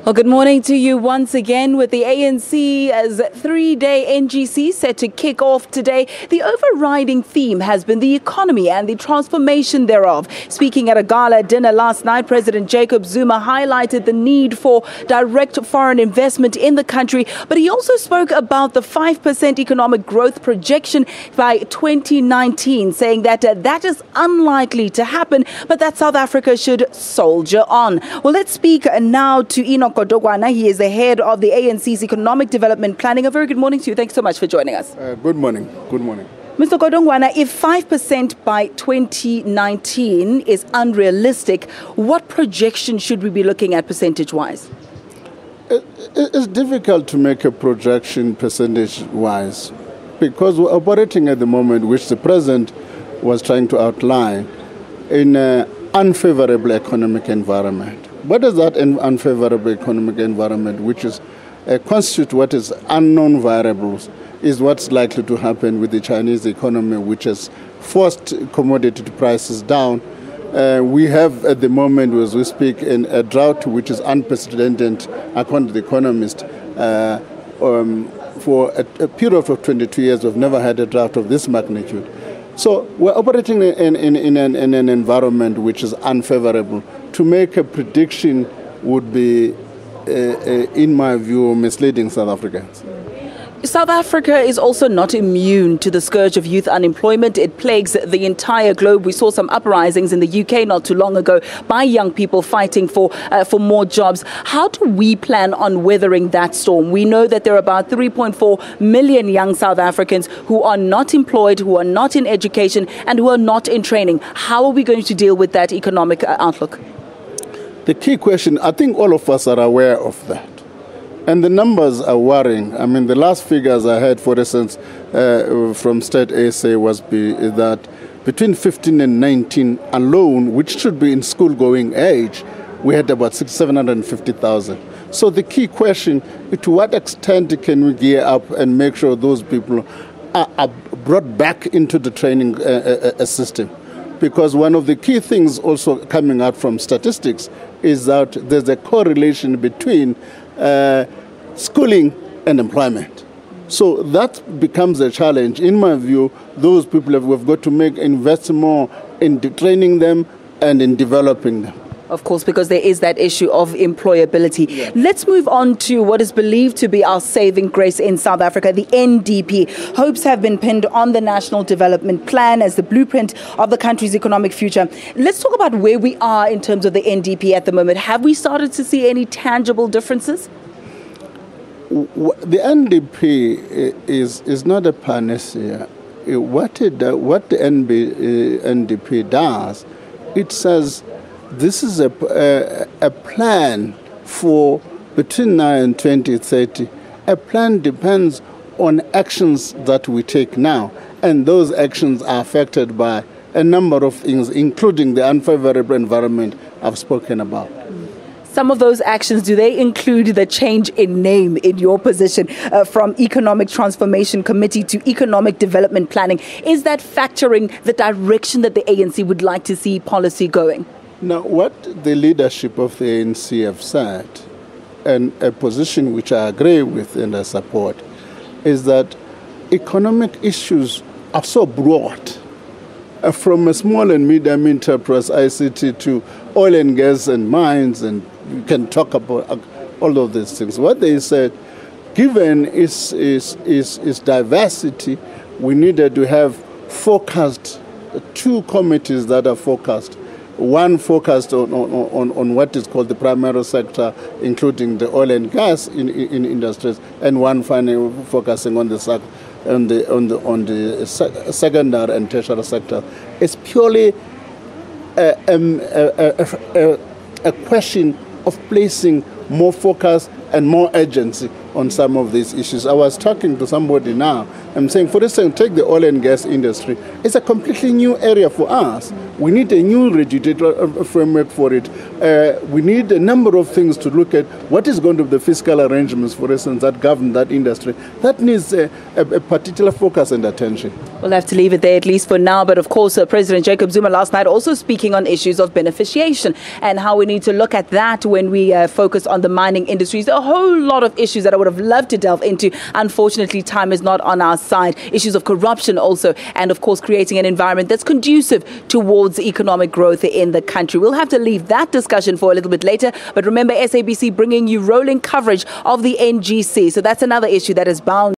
Well, good morning to you once again with the ANC's three-day NGC set to kick off today. The overriding theme has been the economy and the transformation thereof. Speaking at a gala dinner last night, President Jacob Zuma highlighted the need for direct foreign investment in the country, but he also spoke about the 5% economic growth projection by 2019, saying that that is unlikely to happen, but that South Africa should soldier on. Well, let's speak now to Enoch Godongwana. He is the head of the ANC's Economic Development Planning. A very good morning to you. Thanks so much for joining us. Good morning. Good morning. Mr. Godongwana, if 5% by 2019 is unrealistic, what projection should we be looking at percentage-wise? It's difficult to make a projection percentage-wise because we're operating at the moment, which the President was trying to outline, in an unfavorable economic environment. What is that unfavorable economic environment, which is constitute what is unknown variables, is what's likely to happen with the Chinese economy, which has forced commodity prices down. We have at the moment, as we speak, a drought which is unprecedented, according to the economist. For a period of 22 years, we've never had a drought of this magnitude. So we're operating in an environment which is unfavorable. To make a prediction would be, in my view, misleading South Africans. South Africa is also not immune to the scourge of youth unemployment. It plagues the entire globe. We saw some uprisings in the UK not too long ago by young people fighting for more jobs. How do we plan on weathering that storm? We know that there are about 3.4 million young South Africans who are not employed, who are not in education, and who are not in training. How are we going to deal with that economic outlook? The key question, I think all of us are aware of that. And the numbers are worrying. I mean, the last figures I heard, for instance, from State SA was that between 15 and 19 alone, which should be in school-going age, we had about 750,000. So the key question is, to what extent can we gear up and make sure those people are brought back into the training system? Because one of the key things also coming out from statistics is that there's a correlation between schooling and employment. So that becomes a challenge. In my view, those people we've got to invest more in training them and in developing them. Of course, because there is that issue of employability. Yeah. Let's move on to what is believed to be our saving grace in South Africa, the NDP. Hopes have been pinned on the National Development Plan as the blueprint of the country's economic future. Let's talk about where we are in terms of the NDP at the moment. Have we started to see any tangible differences? The NDP is not a panacea. What the NDP does, it says, this is a plan for between now and 2030. A plan depends on actions that we take now, and those actions are affected by a number of things, including the unfavorable environment I've spoken about. Some of those actions, do they include the change in name in your position from Economic Transformation Committee to Economic Development Planning? Is that factoring the direction that the ANC would like to see policy going? Now, what the leadership of the ANC have said, and a position which I agree with and I support, is that economic issues are so broad, from a small and medium enterprise, ICT, to oil and gas and mines, and you can talk about all of these things. What they said, given is diversity, we needed to have focused, two committees that are focused. One focused on what is called the primary sector, including the oil and gas in industries, and one finally focusing on the secondary and tertiary sector. It's purely a question of placing more focus and more urgency on some of these issues. I was talking to somebody now. I'm saying, for instance, take the oil and gas industry. It's a completely new area for us. We need a new regulatory framework for it. We need a number of things to look at. What is going to be the fiscal arrangements, for instance, that govern that industry? That needs a particular focus and attention. We'll have to leave it there, at least for now. But of course, President Jacob Zuma last night also speaking on issues of beneficiation and how we need to look at that when we focus on the mining industries. A whole lot of issues that I would have loved to delve into. Unfortunately, time is not on our side. Issues of corruption also, and of course, creating an environment that's conducive towards economic growth in the country. We'll have to leave that discussion for a little bit later. But remember, SABC bringing you rolling coverage of the NGC. So that's another issue that is bound